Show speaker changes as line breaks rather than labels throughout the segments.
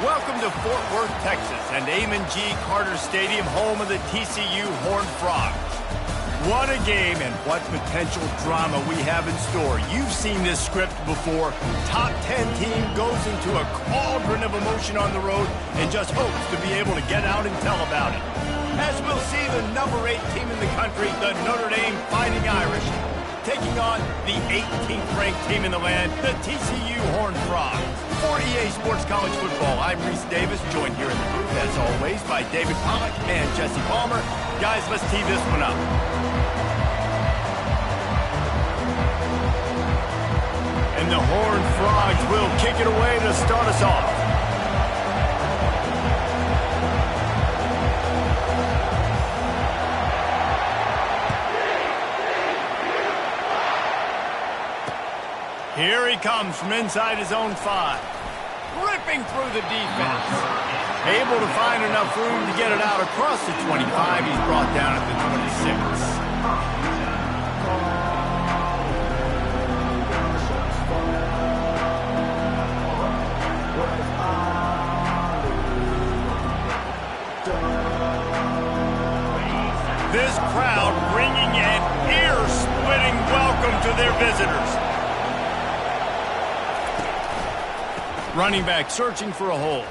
Welcome to Fort Worth, Texas, and Amon G. Carter Stadium, home of the TCU Horned Frogs. What a game and what potential drama we have in store. You've seen this script before. Top 10 team goes into a cauldron of emotion on the road and just hopes to be able to get out and tell about it. As we'll see, the number 8 team in the country, the Notre Dame Fighting Irish, taking on the 18th ranked team in the land, the TCU Horned Frogs. For EA Sports College Football, I'm Reese Davis, joined here in the booth, as always, by David Pollack and Jesse Palmer. Guys, let's tee this one up. And the Horned Frogs will kick it away to start us off. Here he comes from inside his own 5. Ripping through the defense. Able to find enough room to get it out across the 25. He's brought down at the 26. This crowd bringing an ear-splitting welcome to their visitors. Running back searching for a hole.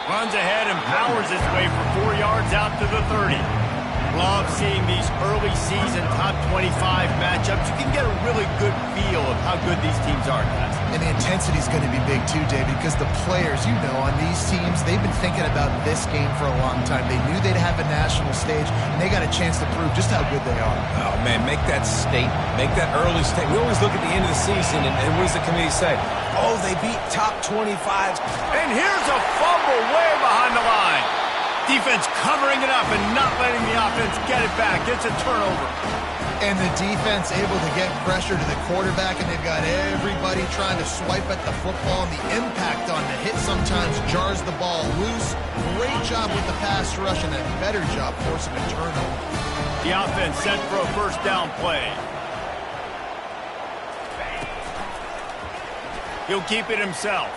Runs ahead and powers his way for 4 yards out to the 30. Love seeing these early season top 25 matchups. You can get a really good feel of how good these teams are, guys.
And the intensity is going to be big too, David, because the players, you know, on these teams, they've been thinking about this game for a long time. They knew they'd have a national stage, and they got a chance to prove just how good they are.
Oh, man, make that statement. Make that early statement. We always look at the end of the season, and what does the committee say? Oh, they beat top 25s.
And here's a fumble way behind the line. Defense covering it up and not letting the offense get it back. It's a turnover.
And the defense able to get pressure to the quarterback, and they've got everybody trying to swipe at the football, and the impact on the hit sometimes jars the ball loose. Great job with the pass rush, and a better job forcing a turnover.
The offense set for a first down play. He'll keep it himself.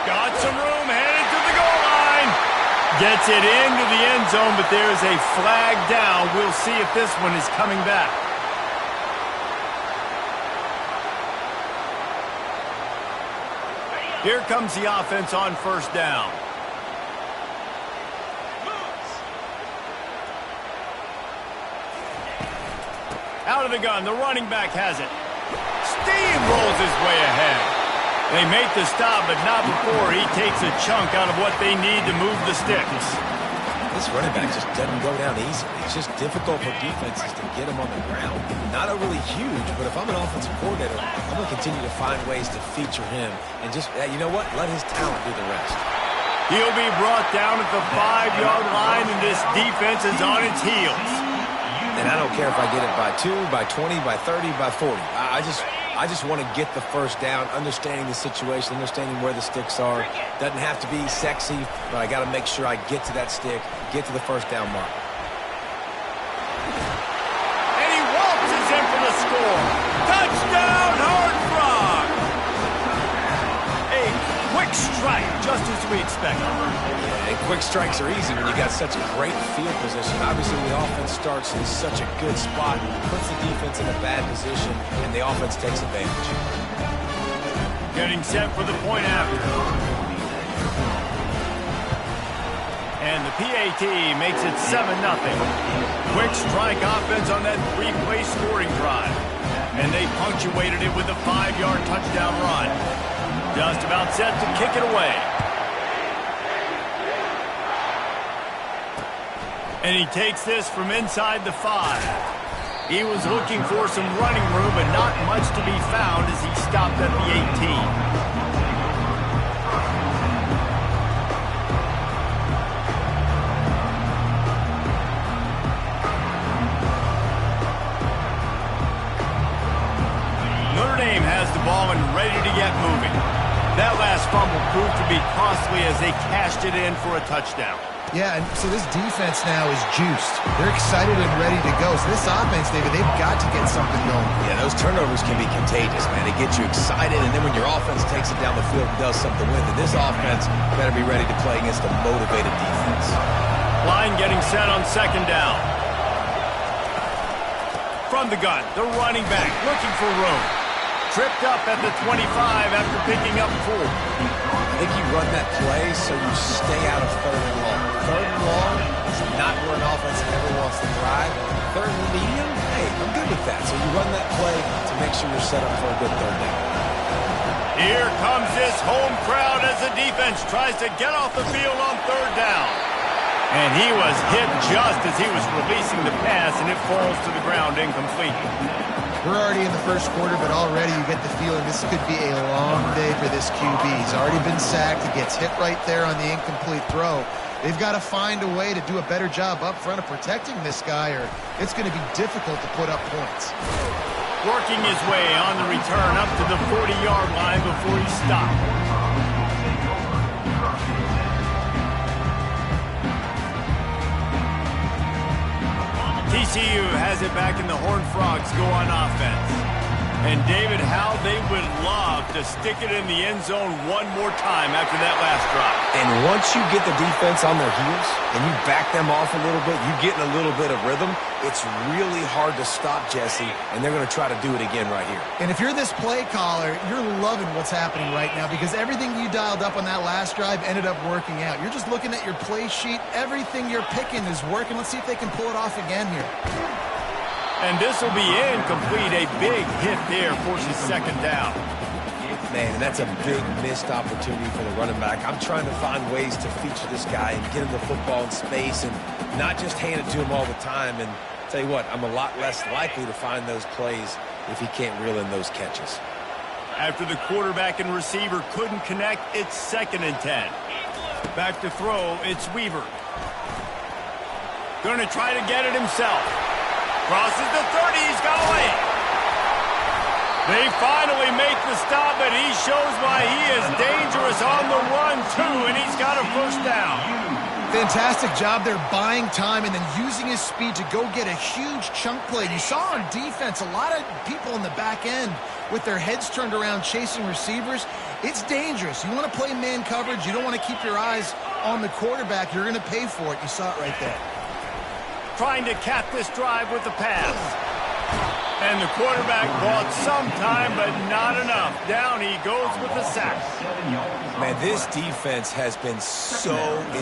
Got some room, headed to the goal line. Gets it into the end zone, but there's a flag down. We'll see if this one is coming back. Here comes the offense on first down. Out of the gun, the running back has it. Steamrolls his way ahead. They make the stop, but not before he takes a chunk out of what they need to move the sticks.
This running back just doesn't go down easily. It's just difficult for defenses to get him on the ground. Not overly huge, but if I'm an offensive coordinator, I'm going to continue to find ways to feature him. And just, you know what? Let his talent do the rest.
He'll be brought down at the 5-yard line, and this defense is on its heels.
And I don't care if I get it by 2, by 20, by 30, by 40. I just want to get the first down, understanding the situation, understanding where the sticks are. Doesn't have to be sexy, but I got to make sure I get to that stick, get to the first down mark.
And he waltzes in for the score. Touchdown, Horned Frogs! A quick strike, just as we expected.
And quick strikes are easy when you got such a great field position. Obviously, the offense starts in such a good spot, puts the defense in a bad position, and the offense takes advantage.
Getting set for the point after. And the PAT makes it 7-0. Quick strike offense on that 3-play scoring drive. And they punctuated it with a 5-yard touchdown run. Just about set to kick it away. And he takes this from inside the 5. He was looking for some running room, but not much to be found as he stopped at the 18. Notre Dame has the ball and ready to get moving. That last fumble proved to be costly as they cashed it in for a touchdown.
Yeah, and so this defense now is juiced. They're excited and ready to go. So this offense, David, they've got to get something going.
Yeah, those turnovers can be contagious, man. They get you excited, and then when your offense takes it down the field and does something with it, this offense better be ready to play against a motivated defense.
Line getting set on second down. From the gun, the running back looking for room. Tripped up at the 25 after picking up 4.
I think you run that play so you stay out of third and long. Third and long is not where an offense ever wants to drive. Third and medium, hey, I'm good with that. So you run that play to make sure you're set up for a good third down.
Here comes this home crowd as the defense tries to get off the field on third down. And he was hit just as he was releasing the pass, and it falls to the ground incomplete.
We're already in the first quarter, but already you get the feeling this could be a long day for this QB. He's already been sacked. He gets hit right there on the incomplete throw. They've got to find a way to do a better job up front of protecting this guy, or it's going to be difficult to put up points.
Working his way on the return up to the 40-yard line before he stopped. TCU has it back, and the Horned Frogs go on offense. And, David, how they would love to stick it in the end zone one more time after that last drive.
And once you get the defense on their heels and you back them off a little bit, you get in a little bit of rhythm, it's really hard to stop, Jesse, and they're going to try to do it again right here.
And if you're this play caller, you're loving what's happening right now because everything you dialed up on that last drive ended up working out. You're just looking at your play sheet. Everything you're picking is working. Let's see if they can pull it off again here.
And this will be incomplete. A big hit there forces second down.
Man, and that's a big missed opportunity for the running back. I'm trying to find ways to feature this guy and get him the football in space and not just hand it to him all the time. And tell you what, I'm a lot less likely to find those plays if he can't reel in those catches.
After the quarterback and receiver couldn't connect, it's 2nd and 10. Back to throw, it's Weaver. Going to try to get it himself. Crosses the 30, he's got away. They finally make the stop, but he shows why he is dangerous on the run, too, and he's got a first down.
Fantastic job there buying time and then using his speed to go get a huge chunk play. You saw on defense a lot of people in the back end with their heads turned around chasing receivers. It's dangerous. You want to play man coverage. You don't want to keep your eyes on the quarterback. You're going to pay for it. You saw it right there.
Trying to cap this drive with the pass. And the quarterback bought some time, but not enough. Down he goes with the sack.
Man, this defense has been so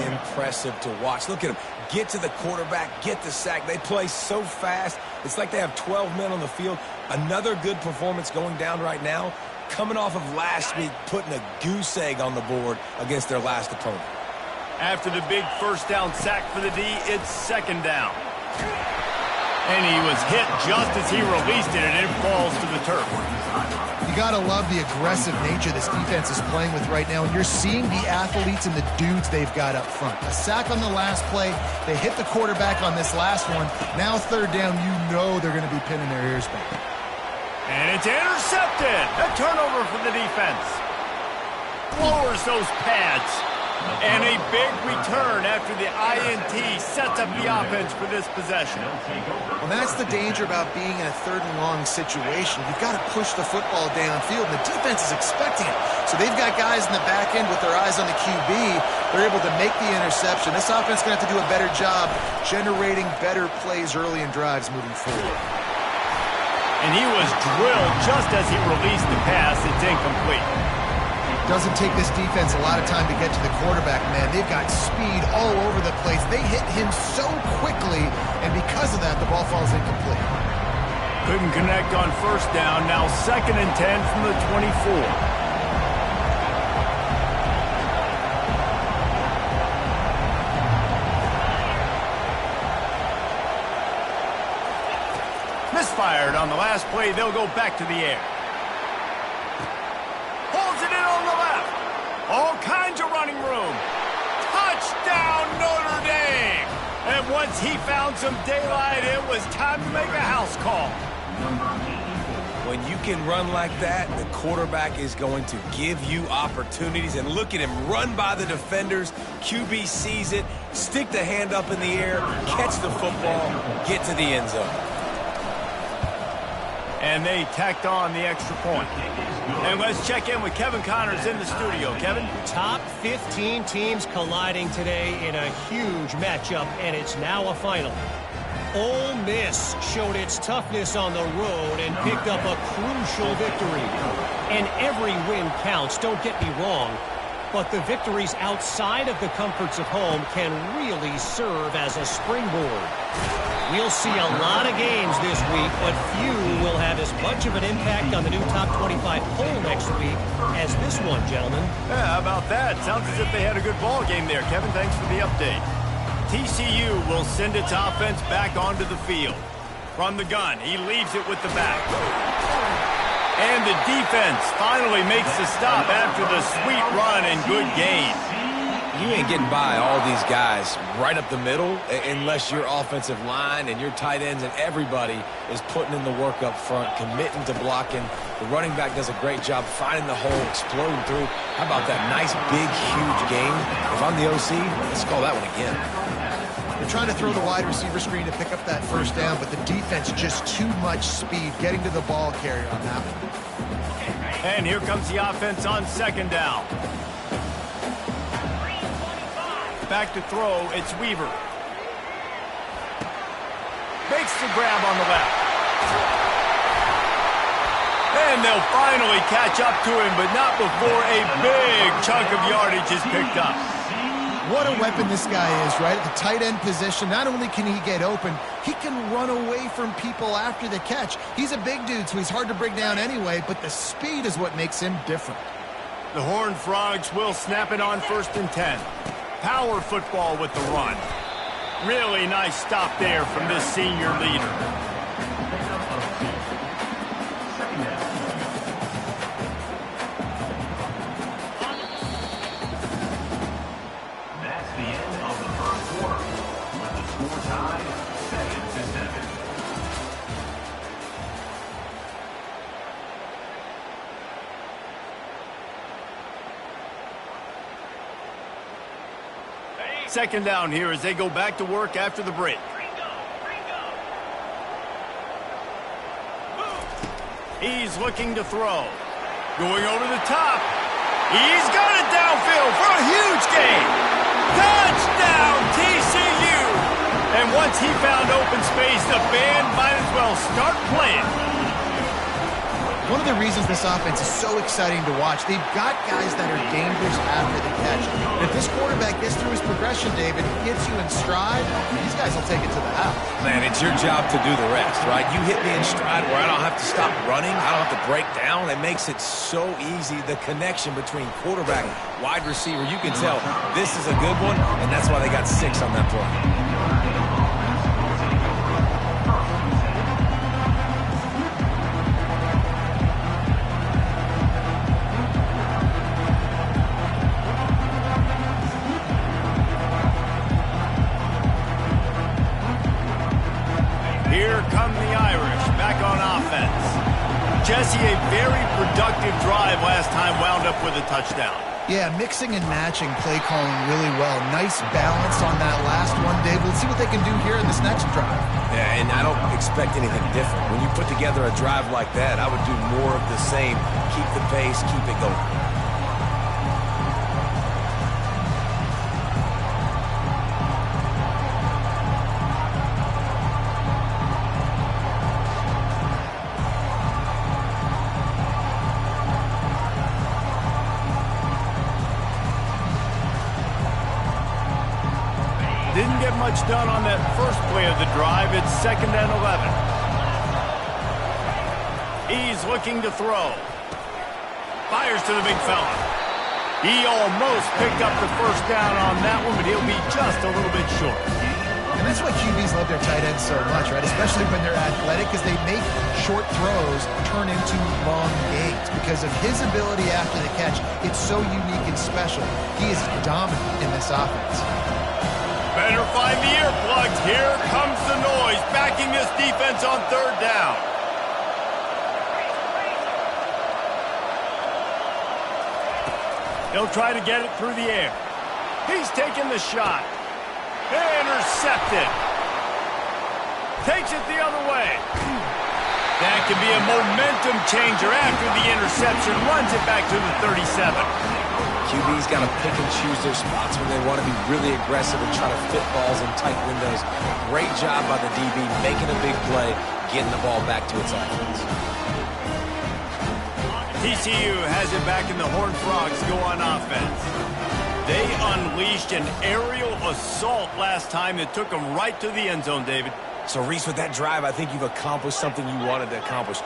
impressive to watch. Look at him. Get to the quarterback, get the sack. They play so fast. It's like they have 12 men on the field. Another good performance going down right now. Coming off of last week, putting a goose egg on the board against their last opponent.
After the big first down sack for the D, it's 2nd down. And he was hit just as he released it, and it falls to the turf.
You got to love the aggressive nature this defense is playing with right now, and you're seeing the athletes and the dudes they've got up front. A sack on the last play. They hit the quarterback on this last one. Now 3rd down, you know they're going to be pinning their ears back.
And it's intercepted. A turnover for the defense. Lowers those pads. And a big return after the INT sets up the offense for this possession.
Well, that's the danger about being in a 3rd and long situation. You've got to push the football downfield, and the defense is expecting it. So they've got guys in the back end with their eyes on the QB. They're able to make the interception. This offense is going to have to do a better job generating better plays early in drives moving forward.
And he was drilled just as he released the pass. It's incomplete.
Doesn't take this defense a lot of time to get to the quarterback, man. They've got speed all over the place. They hit him so quickly, and because of that, the ball falls incomplete.
Couldn't connect on first down. Now 2nd and 10 from the 24. Misfired on the last play. They'll go back to the air. Holds it in on the left. All kinds of running room. Touchdown, Notre Dame. And once he found some daylight, it was time to make a house call.
When you can run like that, the quarterback is going to give you opportunities. And look at him run by the defenders. QB sees it, stick the hand up in the air, catch the football, get to the end zone.
And they tacked on the extra point. And let's check in with Kevin Connors in the studio. Kevin?
Top 15 teams colliding today in a huge matchup, and it's now a final. Ole Miss showed its toughness on the road and picked up a crucial victory. And every win counts, don't get me wrong, but the victories outside of the comforts of home can really serve as a springboard. We'll see a lot of games this week, but few will have as much of an impact on the new top 25 poll next week as this one, gentlemen.
Yeah, how about that? Sounds as if they had a good ball game there. Kevin, thanks for the update. TCU will send its offense back onto the field. From the gun, he leaves it with the back. And the defense finally makes the stop after the sweet run and good gain.
You ain't getting by all these guys right up the middle unless your offensive line and your tight ends and everybody is putting in the work up front, committing to blocking. The running back does a great job finding the hole, exploding through. How about that nice, big, huge game? If I'm the OC, let's call that one again.
They're trying to throw the wide receiver screen to pick up that first down, but the defense just too much speed getting to the ball carrier on that one.
And here comes the offense on second down. Back to throw, it's Weaver. Makes the grab on the left. And they'll finally catch up to him, but not before a big chunk of yardage is picked up.
What a weapon this guy is, right? At the tight end position, not only can he get open, he can run away from people after the catch. He's a big dude, so he's hard to bring down anyway, but the speed is what makes him different.
The Horned Frogs will snap it on 1st and 10. Power football with the run. Really nice stop there from this senior leader. Second down here as they go back to work after the break. He's looking to throw. Going over the top. He's got it downfield for a huge gain. Touchdown, TCU! And once he found open space, the band might as well start playing.
One of the reasons this offense is so exciting to watch, they've got guys that are dangerous after the catch. And if this quarterback gets through his progression, David, gets you in stride, these guys will take it to the house.
Man, it's your job to do the rest, right? You hit me in stride where I don't have to stop running. I don't have to break down. It makes it so easy, the connection between quarterback, wide receiver. You can tell this is a good one, and that's why they got 6 on that play.
Here come the Irish back on offense. Jesse, a very productive drive last time, wound up with a touchdown.
Yeah, mixing and matching play calling really well. Nice balance on that last one, Dave. Let's see what they can do here in this next drive.
Yeah, and I don't expect anything different. When you put together a drive like that, I would do more of the same. Keep the pace, keep it going.
Didn't get much done on that first play of the drive. It's 2nd and 11. He's looking to throw. Fires to the big fella. He almost picked up the first down on that one, but he'll be just a little bit short.
And that's why QBs love their tight ends so much, right? Especially when they're athletic, because they make short throws turn into long gains. Because of his ability after the catch, it's so unique and special. He is dominant in this offense.
Better find the earplugs. Here comes the noise, backing this defense on 3rd down. He'll try to get it through the air. He's taking the shot. Intercepted. Takes it the other way. That can be a momentum changer after the interception. Runs it back to the 37.
QB's got to pick and choose their spots when they want to be really aggressive and try to fit balls in tight windows. Great job by the DB making a big play, getting the ball back to its offense.
TCU has it back in the Horned Frogs go on offense. They unleashed an aerial assault last time that took them right to the end zone, David.
So, Reese, with that drive, I think you've accomplished something you wanted to accomplish.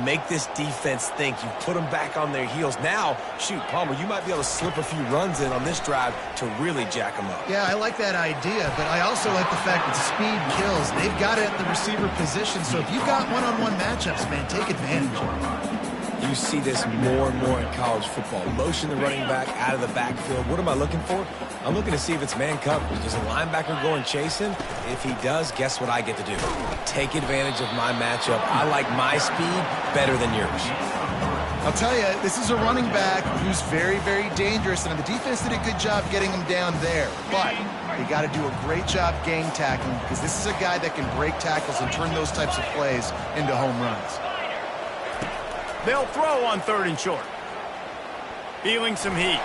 Make this defense think. You put them back on their heels. Now, shoot, Palmer, you might be able to slip a few runs in on this drive to really jack them up.
Yeah, I like that idea, but I also like the fact that speed kills. They've got it at the receiver position, so if you've got one-on-one matchups, man, take advantage.
You see this more and more in college football. Motion the running back out of the backfield. What am I looking for? I'm looking to see if it's man coverage. Does a linebacker go and chase him? If he does, guess what I get to do? Take advantage of my matchup. I like my speed better than yours.
I'll tell you, this is a running back who's very, very dangerous, and the defense did a good job getting him down there. But they got to do a great job game tackling because this is a guy that can break tackles and turn those types of plays into home runs.
They'll throw on 3rd and short. Feeling some heat.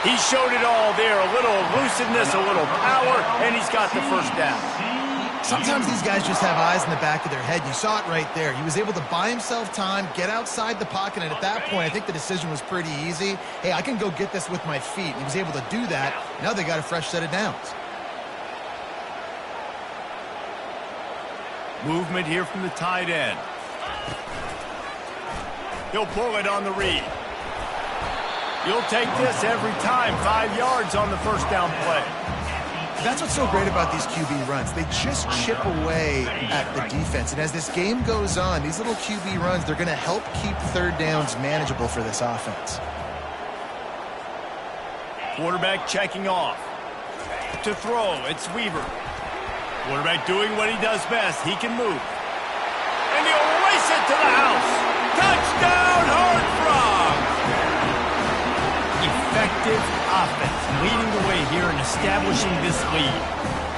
He showed it all there. A little elusiveness, a little power, and he's got the first down.
Sometimes these guys just have eyes in the back of their head. You saw it right there. He was able to buy himself time, get outside the pocket, and at that point, I think the decision was pretty easy. Hey, I can go get this with my feet. And he was able to do that. Now they got a fresh set of downs.
Movement here from the tight end. He'll pull it on the read. You'll take this every time. 5 yards on the first down play.
That's what's so great about these QB runs. They just chip away at the defense. And as this game goes on, these little QB runs, they're going to help keep 3rd downs manageable for this offense.
Quarterback checking off. To throw, it's Weaver. Quarterback doing what he does best. He can move. And he'll race it to the house. Touchdown, Horned Frogs! Effective offense, leading the way here and establishing this lead.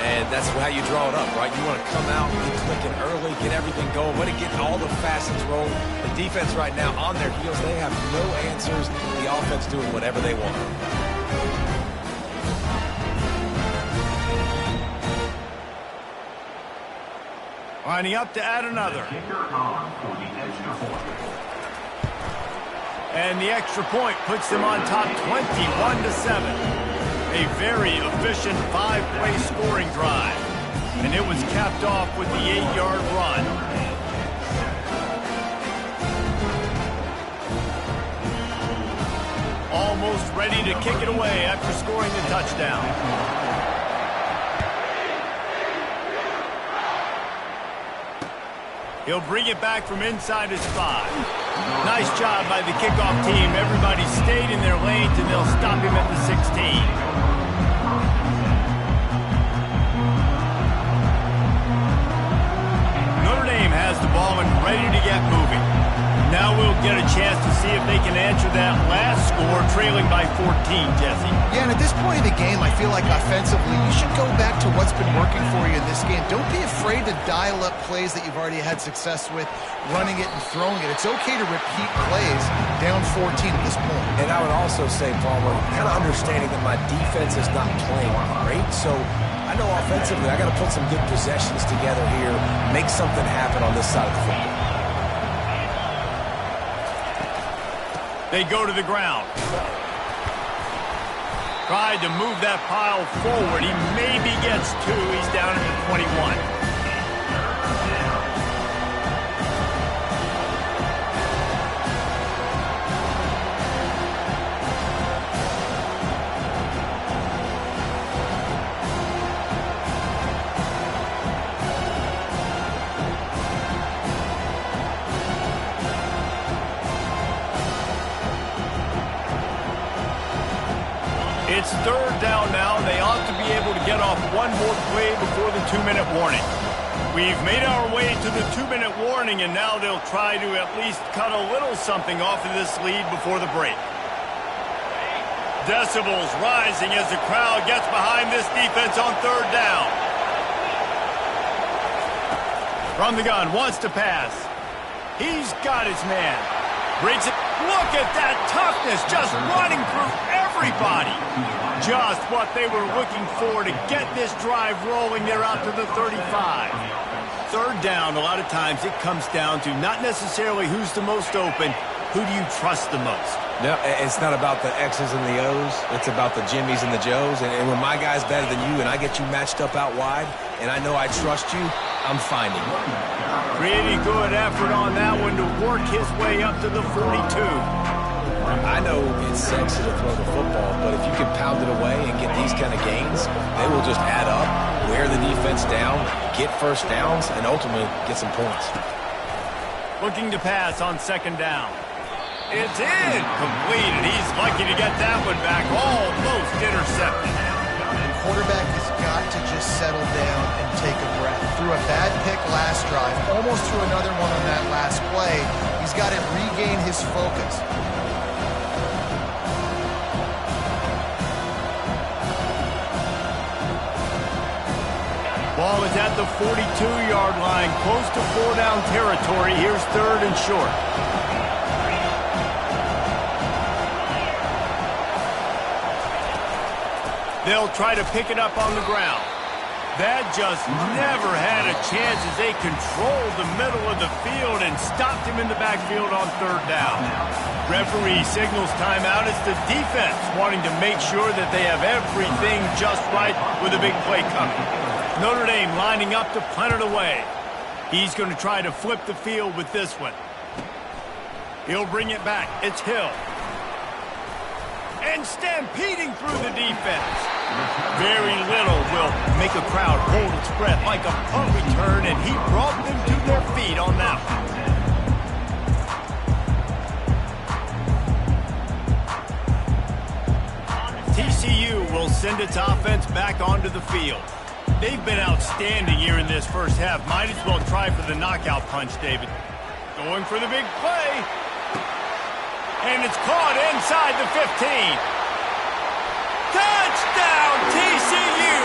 And that's how you draw it up, right? You want to come out, get clicking early, get everything going, want to get all the facets rolling. The defense right now on their heels, they have no answers. The offense doing whatever they want.
Lining up to add another. And the extra point puts them on top 21-7. A very efficient 5-play scoring drive. And it was capped off with the 8-yard run. Almost ready to kick it away after scoring the touchdown. He'll bring it back from inside his 5. Nice job by the kickoff team. Everybody stayed in their lanes, and they'll stop him at the 16. Notre Dame has the ball and ready to get moving. Now we'll get a chance to see if they can answer that last score, trailing by 14, Jesse.
Yeah, and at this point in the game, I feel like offensively, you should go back to what's been working for you in this game. Don't be afraid to dial up plays that you've already had success with, running it and throwing it. It's okay to repeat plays down 14 at this point.
And I would also say, Palmer, kind of understanding that my defense is not playing great, so I know offensively I got to put some good possessions together here, make something happen on this side of the football.
They go to the ground. Tried to move that pile forward. He maybe gets 2. He's down at the 21. It's 3rd down now. They ought to be able to get off one more play before the 2-minute warning. We've made our way to the 2-minute warning, and now they'll try to at least cut a little something off of this lead before the break. Decibels rising as the crowd gets behind this defense on 3rd down. From the gun, wants to pass. He's got his man. Breaks it. Look at that toughness, just running through everybody. Just what they were looking for to get this drive rolling there out to the 35. 3rd down, a lot of times it comes down to not necessarily who's the most open, who do you trust the most?
No, it's not about the X's and the O's. It's about the Jimmys and the Joes. And when my guy's better than you and I get you matched up out wide and I know I trust you, I'm finding you.
Pretty good effort on that one to work his way up to the 42.
I know it's sexy to throw the football, but if you can pound it away and get these kind of gains, they will just add up, wear the defense down, get first downs, and ultimately get some points.
Looking to pass on 2nd down. It's in. Completed. He's lucky to get that one back. Almost intercepted.
The quarterback has got to just settle down and take a breath. Threw a bad pick last drive. Almost threw another one on that last play. He's got to regain his focus.
Ball is at the 42-yard line, close to 4-down territory. Here's 3rd and short. They'll try to pick it up on the ground. That just never had a chance as they controlled the middle of the field and stopped him in the backfield on 3rd down. Referee signals timeout. It's the defense wanting to make sure that they have everything just right with a big play coming. Notre Dame lining up to punt it away. He's going to try to flip the field with this one. He'll bring it back. It's Hill. And stampeding through the defense. Very little will make a crowd hold its breath like a punt return, and he brought them to their feet on that one. TCU will send its offense back onto the field. They've been outstanding here in this first half. Might as well try for the knockout punch, David. Going for the big play. And it's caught inside the 15. Touchdown, TCU!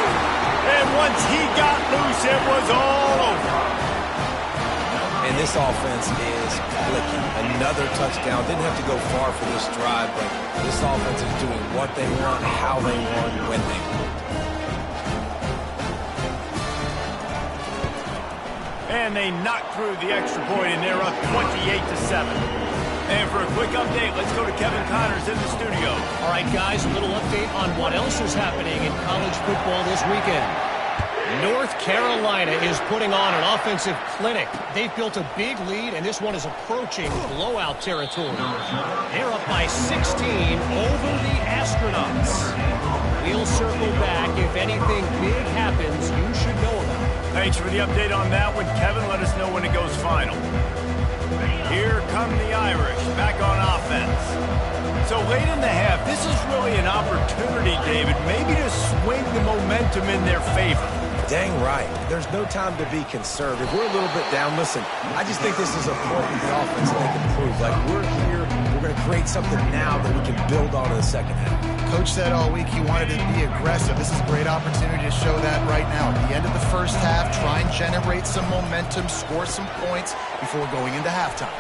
And once he got loose, it was all over.
And this offense is clicking. Another touchdown. Didn't have to go far for this drive, but this offense is doing what they want, how they want, when they want.
And they knocked through the extra point, and they're up 28-7. And for a quick update, let's go to Kevin Connors in the studio.
All right, guys, a little update on what else is happening in college football this weekend. North Carolina is putting on an offensive clinic. They've built a big lead, and this one is approaching blowout territory. They're up by 16 over the Astronauts. We'll circle back. If anything big happens, you should know about it.
Thanks for the update on that one, Kevin. Let us know when it goes final. Here come the Irish, back on offense. So late in the half, this is really an opportunity, David, maybe to swing the momentum in their favor.
Dang right. There's no time to be conservative. We're a little bit down. Listen, I just think this is a point in the offense that they can prove. Like, we're here, we're going to create something now that we can build on in the second half.
Coach said all week he wanted to be aggressive. This is a great opportunity to show that right now. At the end of the first half, try and generate some momentum, score some points before going into halftime.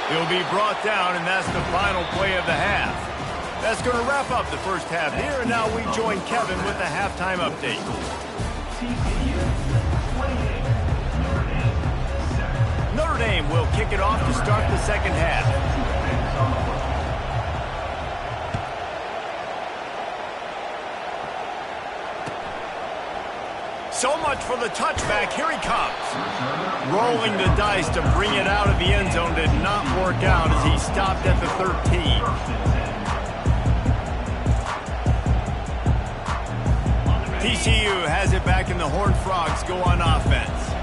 He'll be brought down, and that's the final play of the half. That's going to wrap up the first half here, and now we join Kevin with the halftime update. Notre Dame will kick it off to start the second half. So much for the touchback. Here he comes. Rolling the dice to bring it out of the end zone did not work out as he stopped at the 13. TCU has it back, and the Horned Frogs go on offense.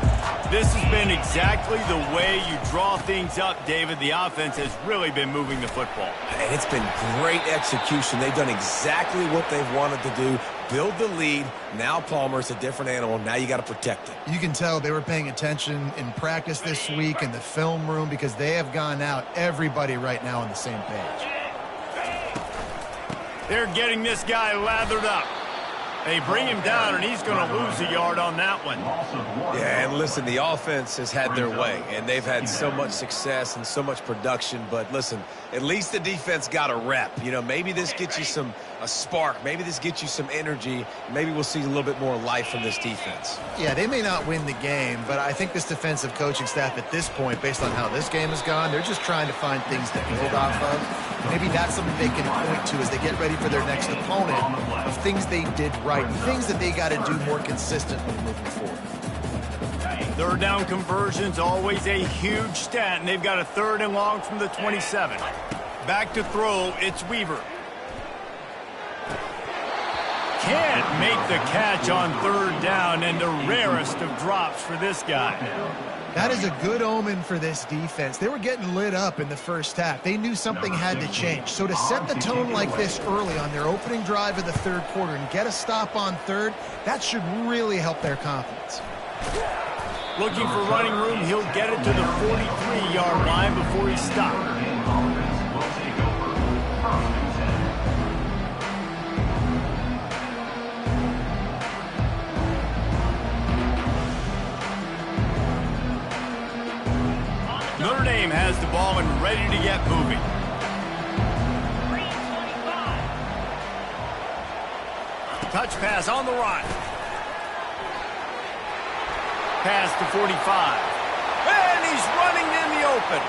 This has been exactly the way you draw things up, David. The offense has really been moving the football.
And it's been great execution. They've done exactly what they've wanted to do. Build the lead. Now Palmer's a different animal. Now you got to protect it.
You can tell they were paying attention in practice this week in the film room because they have gone out, everybody right now on the same page.
They're getting this guy lathered up. They bring him down, and he's going to lose a yard on that one.
Yeah, and listen, the offense has had their way, and they've had so much success and so much production. But listen, at least the defense got a rep. You know, maybe this gets you a spark. Maybe this gets you some energy. Maybe we'll see a little bit more life from this defense.
Yeah, they may not win the game, but I think this defensive coaching staff at this point, based on how this game has gone, they're just trying to find things to build off of. Maybe that's something they can point to as they get ready for their next opponent of things they did right, things that they got to do more consistently moving forward.
Third down conversion's always a huge stat, and they've got a 3rd and long from the 27. Back to throw, it's Weaver. Can't make the catch on 3rd down, and the rarest of drops for this guy.
That is a good omen for this defense. They were getting lit up in the first half. They knew something had to change. So to set the tone like this early on their opening drive of the 3rd quarter and get a stop on 3rd, that should really help their confidence.
Looking for running room, he'll get it to the 43-yard line before he's stopped. Notre Dame has the ball and ready to get moving. Touch pass on the run. Pass to 45. And he's running in the open.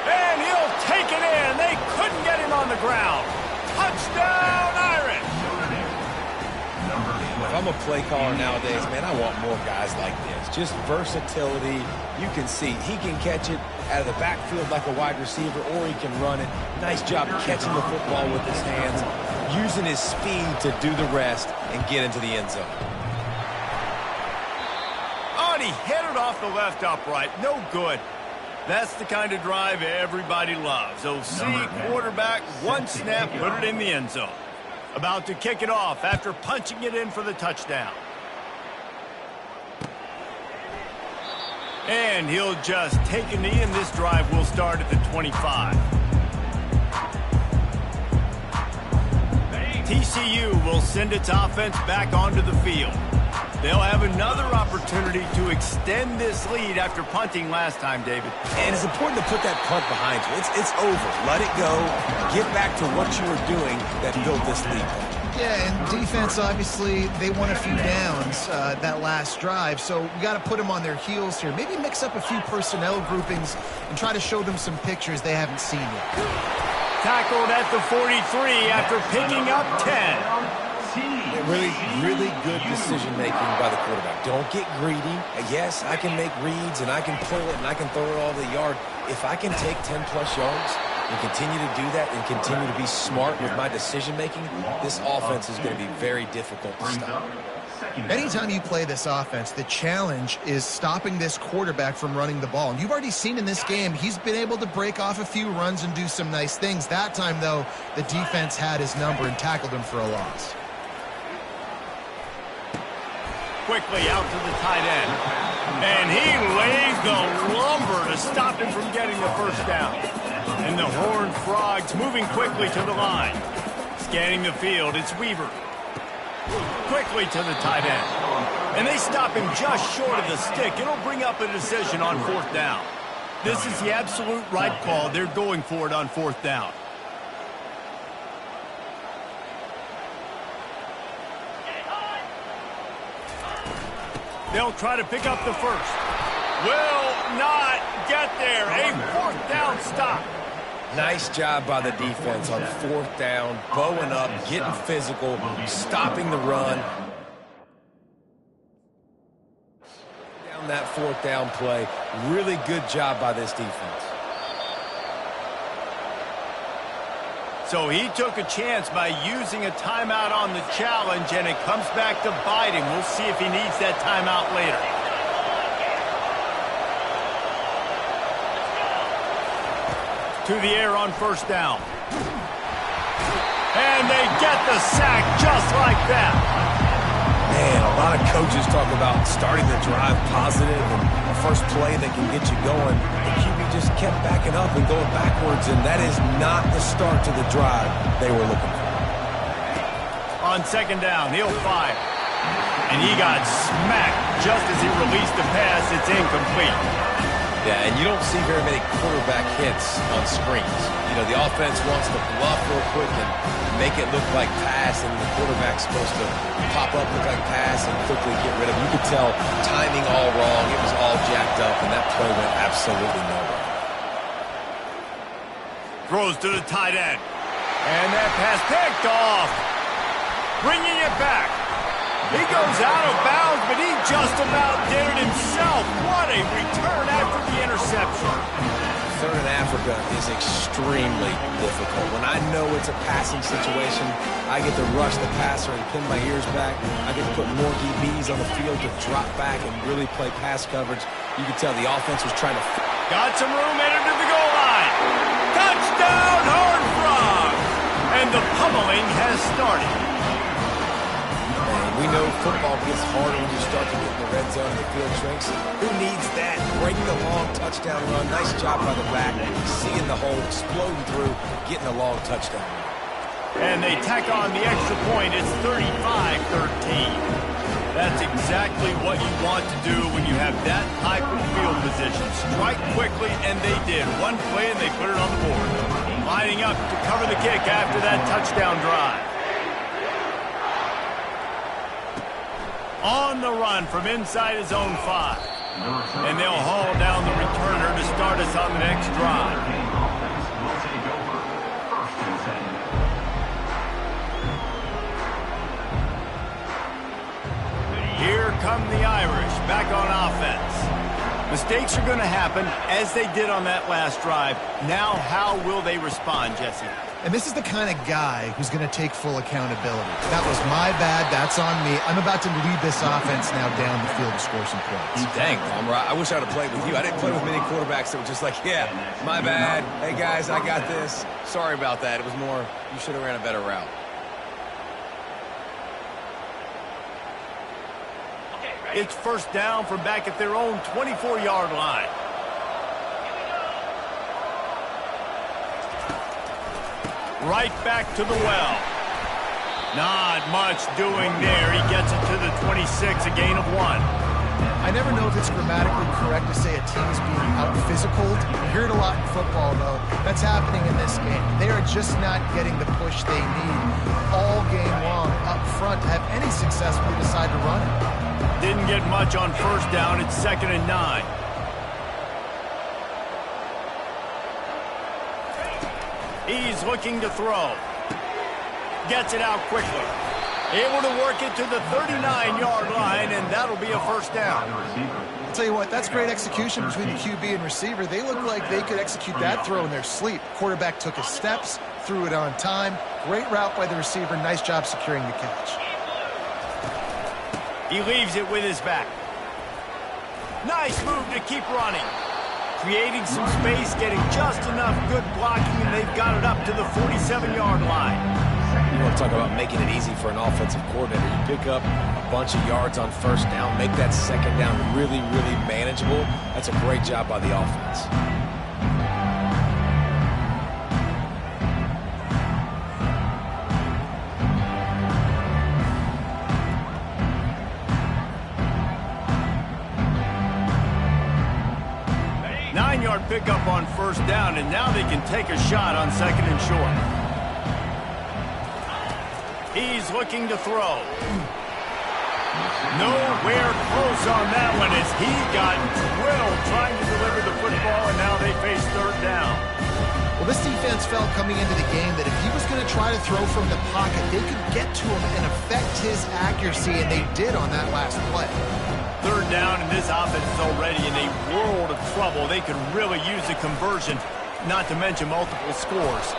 And he'll take it in. They couldn't get him on the ground. Touchdown, Irish.
If I'm a play caller nowadays, man, I want more guys like this. Just versatility. You can see he can catch it out of the backfield like a wide receiver, or he can run it. Nice job catching the football with his hands, using his speed to do the rest and get into the end zone.
Oh, and he hit it off the left upright. No good. That's the kind of drive everybody loves. OC, quarterback, one snap, put it in the end zone. About to kick it off after punching it in for the touchdown. And he'll just take a knee, and this drive will start at the 25. TCU will send its offense back onto the field. They'll have another opportunity to extend this lead after punting last time, David.
And it's important to put that punt behind you. It's over. Let it go. Get back to what you were doing that built this lead.
Yeah, and defense, obviously, they won a few downs that last drive, so we got to put them on their heels here. Maybe mix up a few personnel groupings and try to show them some pictures they haven't seen yet.
Tackled at the 43 after picking up 10.
Really good decision-making by the quarterback. Don't get greedy. Yes, I can make reads, and I can pull it, and I can throw it all the yard. If I can take 10-plus yards and continue to do that and continue to be smart with my decision-making, this offense is going to be very difficult to stop.
Anytime you play this offense, the challenge is stopping this quarterback from running the ball. And you've already seen in this game, he's been able to break off a few runs and do some nice things. That time, though, the defense had his number and tackled him for a loss.
Quickly out to the tight end. And he lays the lumber to stop him from getting the first down. And the Horned Frogs moving quickly to the line. Scanning the field, it's Weaver. Quickly to the tight end. And they stop him just short of the stick. It'll bring up a decision on 4th down. This is the absolute right call. They're going for it on 4th down. They'll try to pick up the first. Will not get there. A 4th down stop.
Nice job by the defense on 4th down, bowing up, getting physical, stopping the run. Down that 4th down play, really good job by this defense.
So he took a chance by using a timeout on the challenge, and it comes back to bite him. We'll see if he needs that timeout later. to the air on first down. And they get the sack just like that.
Man, a lot of coaches talk about starting the drive positive and the first play that can get you going. The QB just kept backing up and going backwards, and that is not the start to the drive they were looking for.
On second down, he'll fire. And he got smacked just as he released the pass. It's incomplete.
Yeah, and you don't see very many quarterback hits on screens. You know, the offense wants to bluff real quick and make it look like pass, and the quarterback's supposed to pop up, look like pass, and quickly get rid of it. You could tell timing all wrong. It was all jacked up, and that play went absolutely nowhere.
Throws to the tight end. And that pass picked off. Bringing it back. He goes out of bounds, but he just about did it himself. What a return after the interception.
Third in Africa is extremely difficult. When I know it's a passing situation, I get to rush the passer and pin my ears back. I get to put more DBs on the field to drop back and really play pass coverage. You can tell the offense was trying to...
Got some room, headed to the goal line. Touchdown, Horned Frog! And the pummeling has started.
We know football gets harder when you start to get in the red zone and the field shrinks. Who needs that? Break the long touchdown run. Nice job by the back. Seeing the hole, exploding through, getting a long touchdown run.
And they tack on the extra point. It's 35-13. That's exactly what you want to do when you have that type of field position. Strike quickly, and they did. One play, and they put it on the board. Lining up to cover the kick after that touchdown drive. On the run from inside his own 5. And they'll haul down the returner to start us on the next drive. Here come the Irish back on offense. Mistakes are going to happen as they did on that last drive. Now how will they respond, Jesse?
And this is the kind of guy who's going to take full accountability. That was my bad. That's on me. I'm about to lead this offense now down the field to score some points.
Dang, Palmer, I wish I would have played with you. I didn't play with many quarterbacks that were just like, yeah, my bad. Hey, guys, I got this. Sorry about that. It was more, you should have ran a better route.
It's first down from back at their own 24-yard line. Right back to the well. Not much doing there. He gets it to the 26, a gain of 1.
I never know if it's grammatically correct to say a team is being out-physicaled. You hear it a lot in football, though. That's happening in this game. They are just not getting the push they need all game long up front to have any success when they decide to run it.
Didn't get much on first down. It's 2nd and 9. He's looking to throw. Gets it out quickly. Able to work it to the 39-yard line, and that'll be a first down.
I'll tell you what, that's great execution between the QB and receiver. They look like they could execute that throw in their sleep. Quarterback took his steps, threw it on time. Great route by the receiver. Nice job securing the catch.
He leaves it with his back. Nice move to keep running. Creating some space, getting just enough good blocking, and they've got it up to the 47-yard line.
You want to talk about making it easy for an offensive coordinator. You pick up a bunch of yards on first down, make that second down really, really manageable. That's a great job by the offense.
Pickup on first down, and now they can take a shot on 2nd and short. He's looking to throw. Nowhere close on that one as he got drilled trying to deliver the football, and now they face 3rd down.
Well, this defense felt coming into the game that if he was going to try to throw from the pocket, they could get to him and affect his accuracy, and they did on that last play.
3rd down, and this offense is already in a world of trouble. They could really use a conversion, not to mention multiple scores.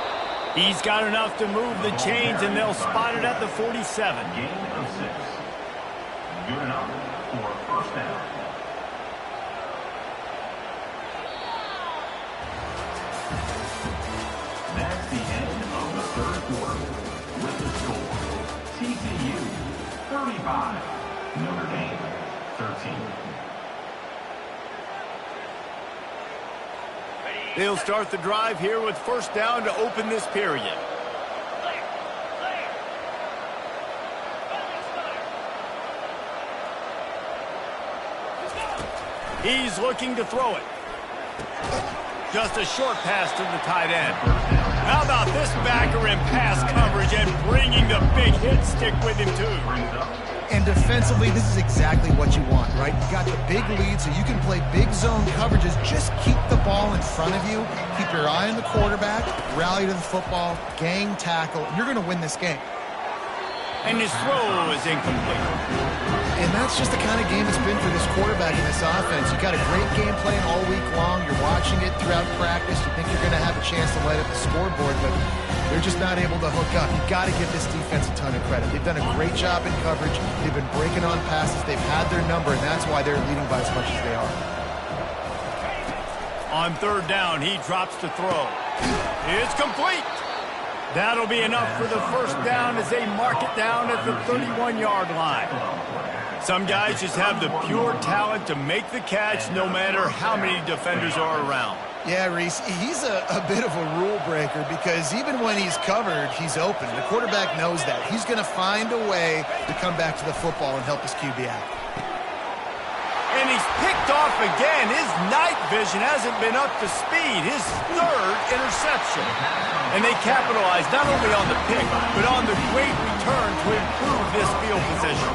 He's got enough to move the chains, and they'll spot it at the 47.
Gain of 6. Good enough for first down. 35. Notre Dame, 13.
They'll start the drive here with first down to open this period. He's looking to throw it. Just a short pass to the tight end. How about this backer in pass coverage and bringing the big hit stick with him too?
And defensively, this is exactly what you want, right? You got the big lead, so you can play big zone coverages. Just keep the ball in front of you. Keep your eye on the quarterback. Rally to the football. Gang tackle. You're going to win this game.
And his throw is incomplete.
And that's just the kind of game it's been for this quarterback in this offense. You got a great game plan all week long. You're watching it throughout practice. You think you're going to have a chance to light up the scoreboard, but they're just not able to hook up. You've got to give this defense a ton of credit. They've done a great job in coverage. They've been breaking on passes. They've had their number, and that's why they're leading by as much as they are.
On third down, he drops to throw. It's complete. That'll be enough for the first down as they mark it down at the 31-yard line. Some guys just have the pure talent to make the catch no matter how many defenders are around.
Yeah, Reese, he's a bit of a rule breaker because even when he's covered, he's open. The quarterback knows that. He's going to find a way to come back to the football and help his QB out.
And he's picked off again. His night vision hasn't been up to speed. His third interception. And they capitalize not only on the pick, but on the great return to improve this field position.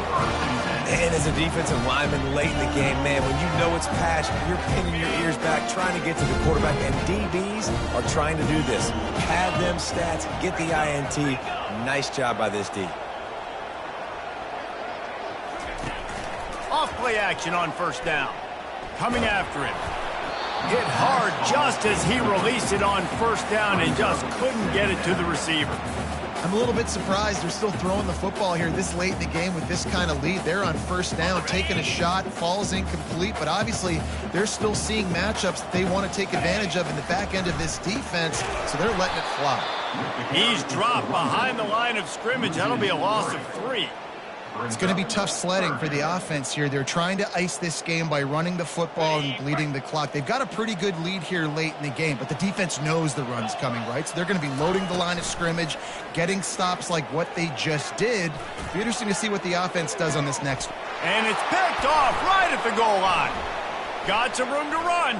And as a defensive lineman late in the game, man, when you know it's passion, you're pinning your ears back, trying to get to the quarterback, and DBs are trying to do this. Pad them stats, get the INT. Nice job by this D.
Off-play action on first down. Coming after him. Hit hard just as he released it on first down and just couldn't get it to the receiver.
I'm a little bit surprised they're still throwing the football here this late in the game with this kind of lead. They're on first down, taking a shot, falls incomplete, but obviously they're still seeing matchups that they want to take advantage of in the back end of this defense, so they're letting it fly.
He's dropped behind the line of scrimmage. That'll be a loss of 3.
It's going to be tough sledding for the offense here. They're trying to ice this game by running the football and bleeding the clock. They've got a pretty good lead here late in the game, but the defense knows the run's coming, right? So they're going to be loading the line of scrimmage, getting stops like what they just did. It'll be interesting to see what the offense does on this next one.
And it's picked off right at the goal line. Got some room to run.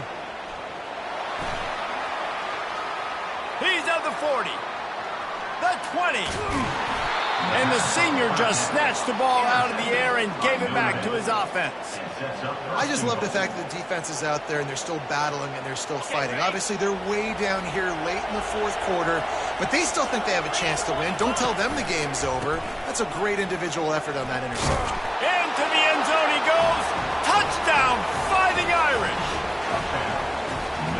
He's at the 40. The 20. And the senior just snatched the ball out of the air and gave it back to his offense.
I just love the fact that the defense is out there and they're still battling and they're still fighting. Obviously, they're way down here late in the fourth quarter, but they still think they have a chance to win. Don't tell them the game's over. That's a great individual effort on that interception.
Into the end zone he goes. Touchdown, Fighting Irish.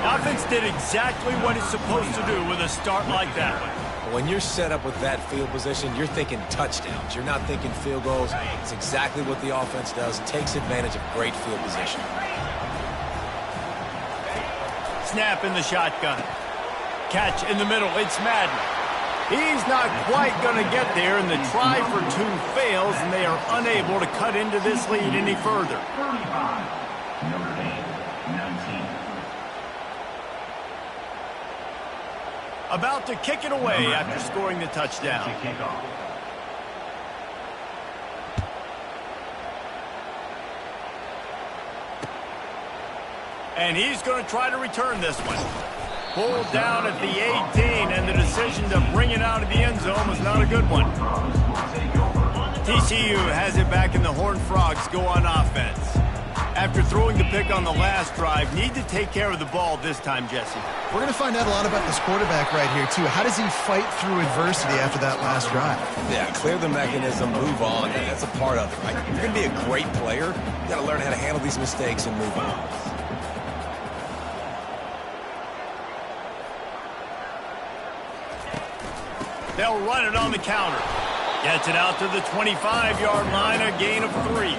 Offense did exactly what it's supposed to do with a start like that one.
When you're set up with that field position, you're thinking touchdowns. You're not thinking field goals. It's exactly what the offense does. Takes advantage of great field position.
Snap in the shotgun. Catch in the middle. It's Madden. He's not quite going to get there, and the try for 2 fails, and they are unable to cut into this lead any further.
35. Notre Dame, 19.
About to kick it away after scoring the touchdown. And he's going to try to return this one. Pulled down at the 18, and the decision to bring it out of the end zone was not a good one. TCU has it back, and the Horned Frogs go on offense. After throwing the pick on the last drive, need to take care of the ball this time, Jesse.
We're going to find out a lot about this quarterback right here, too. How does he fight through adversity after that last drive?
Yeah, clear the mechanism, move on. That's a part of it, right? If you're going to be a great player, you got to learn how to handle these mistakes and move on.
They'll run it on the counter. Gets it out to the 25-yard line, a gain of 3.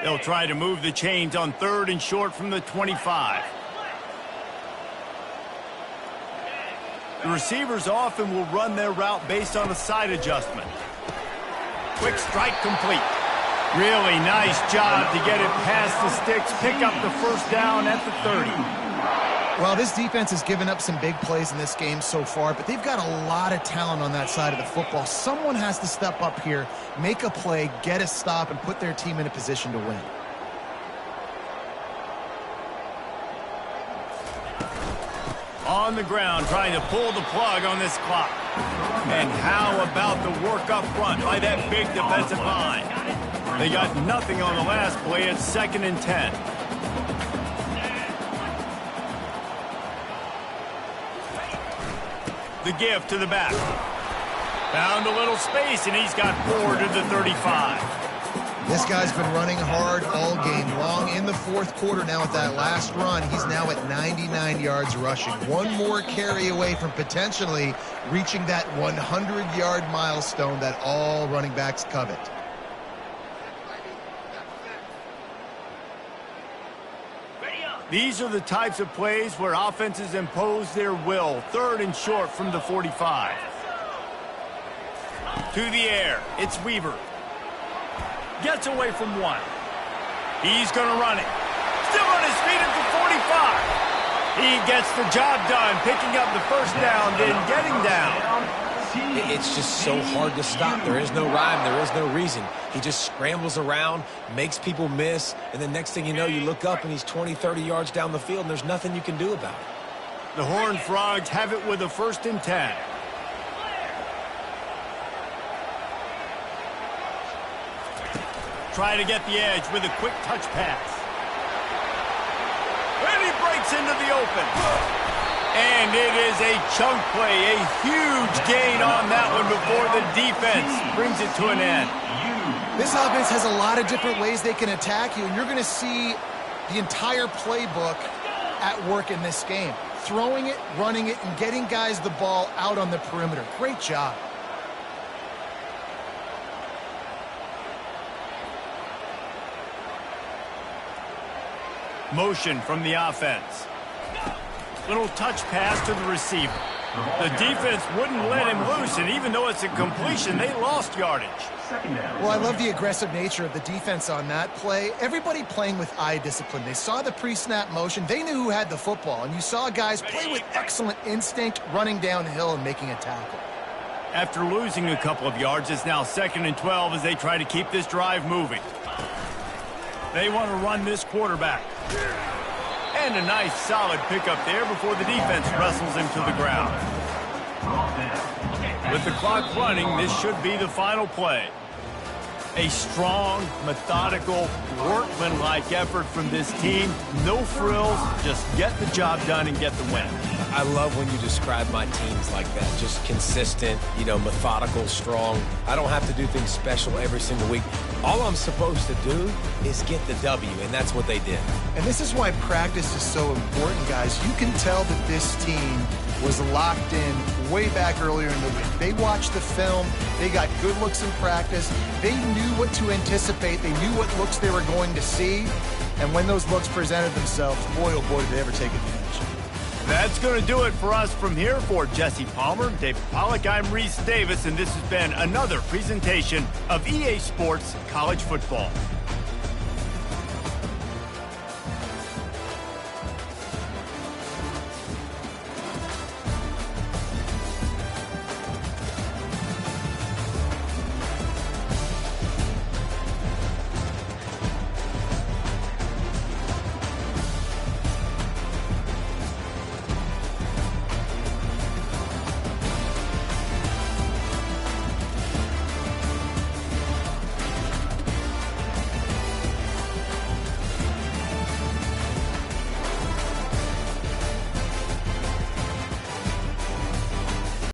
They'll try to move the chains on 3rd and short from the 25. The receivers often will run their route based on a side adjustment. Quick strike complete. Really nice job to get it past the sticks, pick up the first down at the 30.
Well, this defense has given up some big plays in this game so far, but they've got a lot of talent on that side of the football. Someone has to step up here, make a play, get a stop, and put their team in a position to win.
On the ground, trying to pull the plug on this clock. And how about the work up front by that big defensive line? They got nothing on the last play. It's 2nd and 10. The give to the back. Found a little space, and he's got 4 to the 35.
This guy's been running hard all game long. In the 4th quarter now with that last run, he's now at 99 yards rushing. One more carry away from potentially reaching that 100-yard milestone that all running backs covet.
These are the types of plays where offenses impose their will. 3rd and short from the 45. To the air, it's Weaver. Gets away from 1. He's going to run it. Still on his feet at the 45. He gets the job done, picking up the first down, then getting down.
It's just so hard to stop. There is no rhyme. There is no reason. He just scrambles around, makes people miss, and the next thing you know, you look up and he's 20, 30 yards down the field, and there's nothing you can do about it.
The Horned Frogs have it with a 1st and 10. Try to get the edge with a quick touch pass. And he breaks into the open. And it is a chunk play, a huge gain on that one before the defense brings it to an end.
This offense has a lot of different ways they can attack you, and you're going to see the entire playbook at work in this game. Throwing it, running it, and getting guys the ball out on the perimeter. Great job.
Motion from the offense. Little touch pass to the receiver. The defense wouldn't let him loose, and even though it's a completion, they lost yardage.
Well, I love the aggressive nature of the defense on that play. Everybody playing with eye discipline. They saw the pre-snap motion. They knew who had the football, and you saw guys play with excellent instinct, running downhill and making a tackle.
After losing a couple of yards, it's now 2nd and 12 as they try to keep this drive moving. They want to run this quarterback. And a nice solid pickup there before the defense wrestles him to the ground. With the clock running, this should be the final play. A strong, methodical, workmanlike effort from this team. No frills, just get the job done and get the win.
I love when you describe my teams like that. Just consistent, methodical, strong. I don't have to do things special every single week. All I'm supposed to do is get the W, and that's what they did.
And this is why practice is so important, guys. You can tell that this team was locked in way back earlier in the week. They watched the film. They got good looks in practice. They knew what to anticipate. They knew what looks they were going to see. And when those looks presented themselves, boy, oh boy, did they ever take advantage.
That's going to do it for us from here. For Jesse Palmer, David Pollack, I'm Reese Davis, and this has been another presentation of EA Sports College Football.